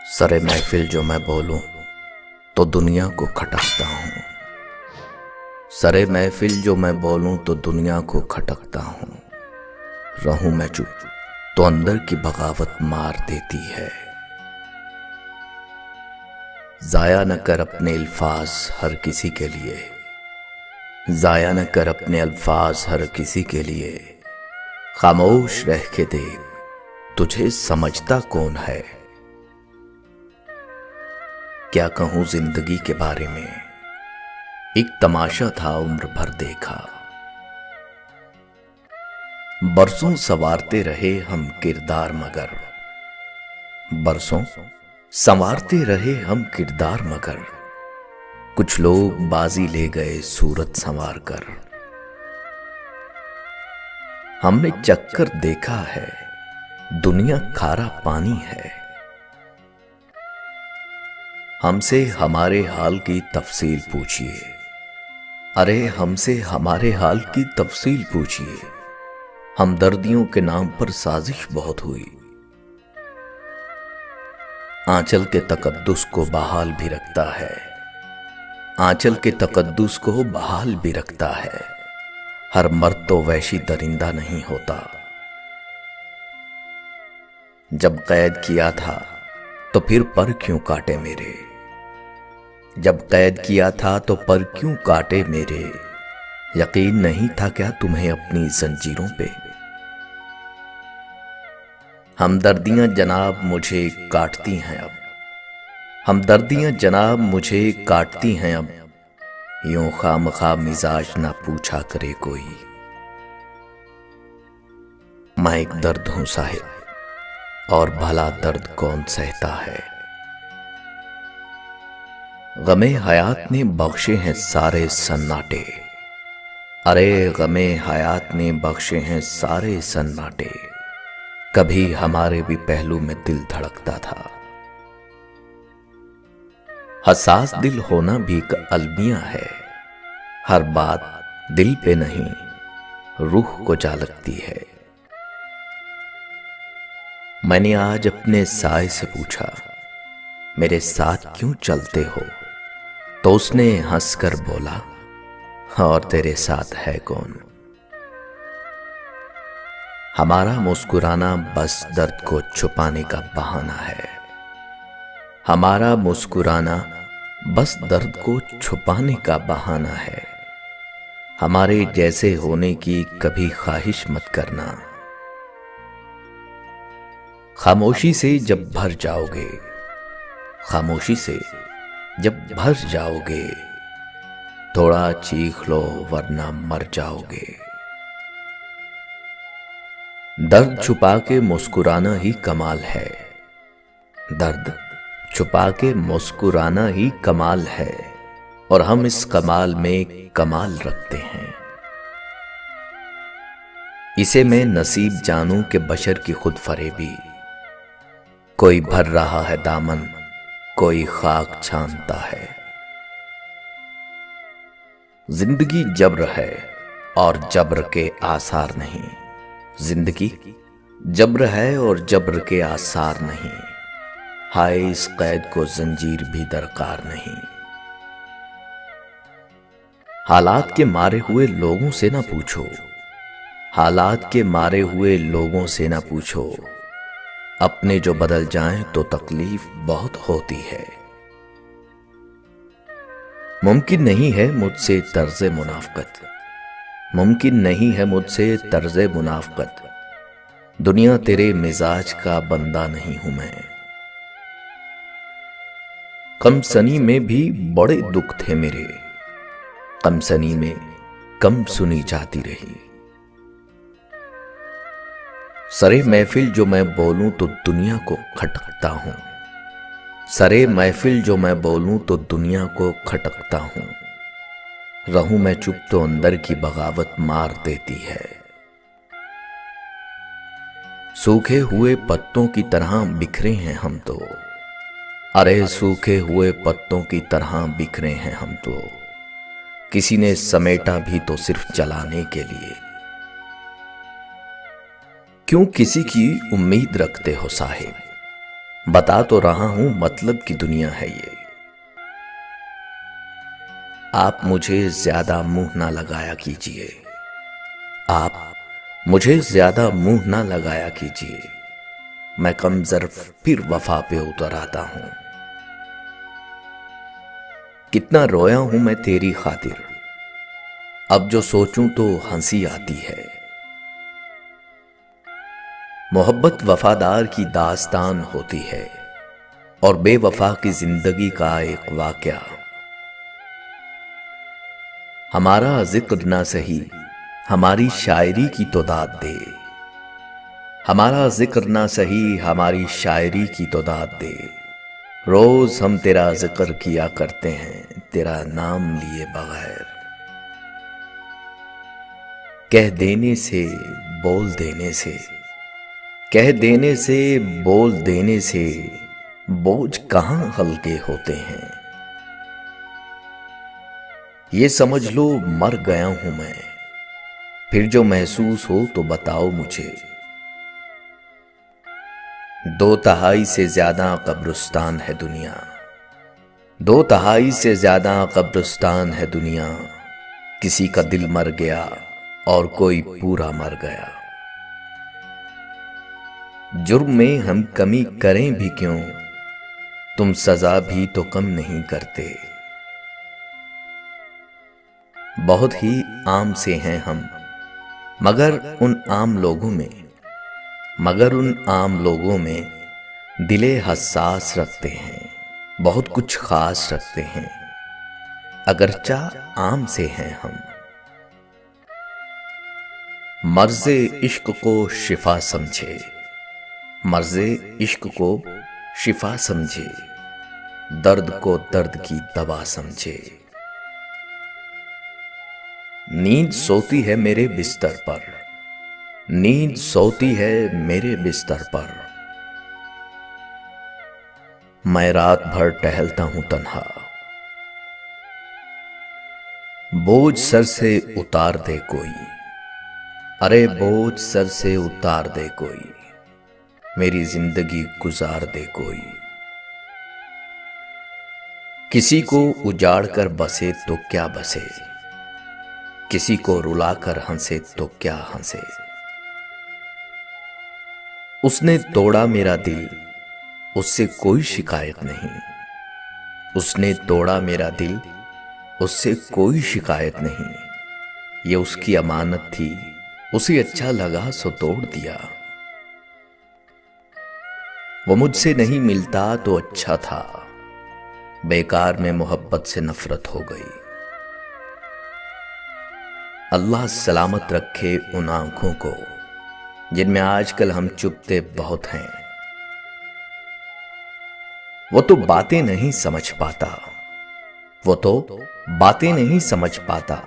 सरे महफिल जो मैं बोलूं तो दुनिया को खटकता हूं। सरे महफिल जो मैं बोलूं तो दुनिया को खटकता हूं। रहूं मैं चुप तो अंदर की बगावत मार देती है। जाया न कर अपने अल्फाज हर किसी के लिए, जाया न कर अपने अल्फाज हर किसी के लिए। खामोश रह के देख तुझे समझता कौन है। क्या कहूं जिंदगी के बारे में, एक तमाशा था उम्र भर देखा। बरसों संवारते रहे हम किरदार मगर, बरसों संवारते रहे हम किरदार मगर। कुछ लोग बाजी ले गए सूरत संवार कर। हमने चक्कर देखा है दुनिया खारा पानी है। हमसे हमारे हाल की तफसील पूछिए, अरे हमसे हमारे हाल की तफसील पूछिए। हमदर्दियों के नाम पर साजिश बहुत हुई। आंचल के तकद्दुस को बहाल भी रखता है, आंचल के तकद्दुस को बहाल भी रखता है। हर मर्द तो वैशी दरिंदा नहीं होता। जब कैद किया था तो फिर पर क्यों काटे मेरे, जब कैद किया था तो पर क्यों काटे मेरे। यकीन नहीं था क्या तुम्हें अपनी जंजीरों पे। हमदर्दियां जनाब मुझे काटती हैं अब, हमदर्दियां जनाब मुझे काटती हैं अब। यूं खामखा मिजाज ना पूछा करे कोई। मैं एक दर्द हूं साहिब, और भला दर्द कौन सहता है। गमे हयात ने बख्शे हैं सारे सन्नाटे, अरे गमे हयात ने बख्शे हैं सारे सन्नाटे। कभी हमारे भी पहलू में दिल धड़कता था। हसास दिल होना भी एक अलमिया है। हर बात दिल पे नहीं रूह को जा लगती है। मैंने आज अपने साए से पूछा मेरे साथ क्यों चलते हो, तो उसने हंसकर बोला और तेरे साथ है कौन। हमारा मुस्कुराना बस दर्द को छुपाने का बहाना है। हमारा मुस्कुराना बस दर्द को छुपाने का बहाना है। हमारे जैसे होने की कभी ख्वाहिश मत करना। खामोशी से जब भर जाओगे, खामोशी से जब भर जाओगे, थोड़ा चीख लो वरना मर जाओगे। दर्द छुपा के मुस्कुराना ही कमाल है, दर्द छुपा के मुस्कुराना ही कमाल है। और हम इस कमाल में कमाल रखते हैं। इसे मैं नसीब जानूं कि बशर की खुद फरेबी। कोई भर रहा है दामन, कोई खाक छानता है। जिंदगी जब्र है और जब्र के आसार नहीं। जिंदगी जब्र है और जब्र के आसार नहीं। हाय इस कैद को जंजीर भी दरकार नहीं। हालात के मारे हुए लोगों से ना पूछो, हालात के मारे हुए लोगों से ना पूछो। अपने जो बदल जाएं तो तकलीफ बहुत होती है। मुमकिन नहीं है मुझसे तर्ज़े मुनाफ़क़त, मुमकिन नहीं है मुझसे तर्ज़े मुनाफ़क़त। दुनिया तेरे मिजाज का बंदा नहीं हूं मैं। कमसनी में भी बड़े दुख थे मेरे, कमसनी में कम सुनी जाती रही। सरे महफिल जो मैं बोलूं तो दुनिया को खटकता हूं। सरे महफिल जो मैं बोलूं तो दुनिया को खटकता हूं। रहूं मैं चुप तो अंदर की बगावत मार देती है। सूखे हुए पत्तों की तरह बिखरे हैं हम तो, अरे सूखे हुए पत्तों की तरह बिखरे हैं हम तो। किसी ने समेटा भी तो सिर्फ जलाने के लिए। क्यों किसी की उम्मीद रखते हो साहिब, बता तो रहा हूं मतलब की दुनिया है ये। आप मुझे ज्यादा मुंह ना लगाया कीजिए, आप मुझे ज्यादा मुंह ना लगाया कीजिए, मैं कम ज़र्फ फिर वफा पे उतर आता हूं। कितना रोया हूं मैं तेरी खातिर, अब जो सोचूं तो हंसी आती है। मोहब्बत वफादार की दास्तान होती है और बेवफा की जिंदगी का एक वाकया। हमारा जिक्र ना सही हमारी शायरी की तो दाद दे, हमारा जिक्र ना सही हमारी शायरी की तो दाद दे। रोज हम तेरा जिक्र किया करते हैं तेरा नाम लिए बगैर। कह देने से बोल देने से, कह देने से बोल देने से बोझ कहां हल्के होते हैं। ये समझ लो मर गया हूं मैं, फिर जो महसूस हो तो बताओ मुझे। 2/3 से ज्यादा कब्रिस्तान है दुनिया, 2/3 से ज्यादा कब्रिस्तान है दुनिया। किसी का दिल मर गया और कोई पूरा मर गया। जुर्म में हम कमी करें भी क्यों, तुम सजा भी तो कम नहीं करते। बहुत ही आम से हैं हम मगर उन आम लोगों में, मगर उन आम लोगों में दिले हसास रखते हैं, बहुत कुछ खास रखते हैं अगरचा आम से हैं हम। मर्ज़े इश्क को शिफा समझे, मर्ज़े इश्क को शिफा समझे, दर्द को दर्द की दवा समझे। नींद सोती है मेरे बिस्तर पर, नींद सोती है मेरे बिस्तर पर। मैं रात भर टहलता हूं तन्हा, बोझ सर से उतार दे कोई, अरे बोझ सर से उतार दे कोई, मेरी जिंदगी गुजार दे कोई। किसी को उजाड़ कर बसे तो क्या बसे, किसी को रुलाकर हंसे तो क्या हंसे। उसने तोड़ा मेरा दिल उससे कोई शिकायत नहीं, उसने तोड़ा मेरा दिल उससे कोई शिकायत नहीं। ये उसकी अमानत थी उसे अच्छा लगा सो तोड़ दिया। वो मुझसे नहीं मिलता तो अच्छा था, बेकार में मोहब्बत से नफरत हो गई। अल्लाह सलामत रखे उन आंखों को जिनमें आजकल हम चुपते बहुत हैं। वो तो बातें नहीं समझ पाता, वो तो बातें नहीं समझ पाता,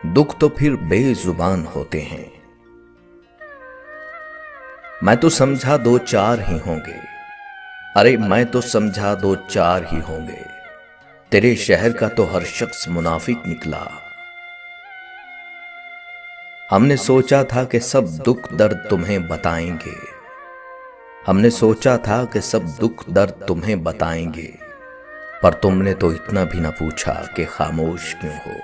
दुख तो फिर बेजुबान होते हैं। मैं तो समझा 2-4 ही होंगे, अरे मैं तो समझा 2-4 ही होंगे, तेरे शहर का तो हर शख्स मुनाफिक निकला। हमने सोचा था कि सब दुख दर्द तुम्हें बताएंगे, हमने सोचा था कि सब दुख दर्द तुम्हें बताएंगे, पर तुमने तो इतना भी ना पूछा कि खामोश क्यों हो।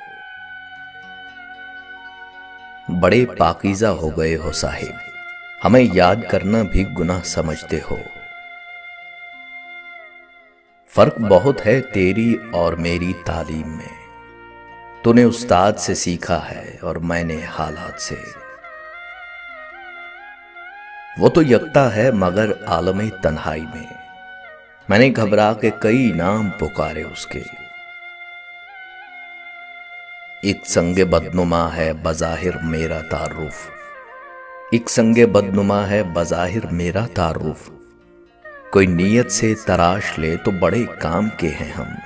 बड़े पाकीज़ा हो गए हो साहिब, हमें याद करना भी गुनाह समझते हो। फर्क बहुत है तेरी और मेरी तालीम में, तूने उस्ताद से सीखा है और मैंने हालात से। वो तो यकता है मगर आलमे तन्हाई में, मैंने घबरा के कई नाम पुकारे उसके। एक संगे बदनुमा है बज़ाहिर मेरा तारुफ, एक संगे बदनुमा है बज़ाहिर मेरा तारुफ, कोई नीयत से तराश ले तो बड़े काम के हैं हम।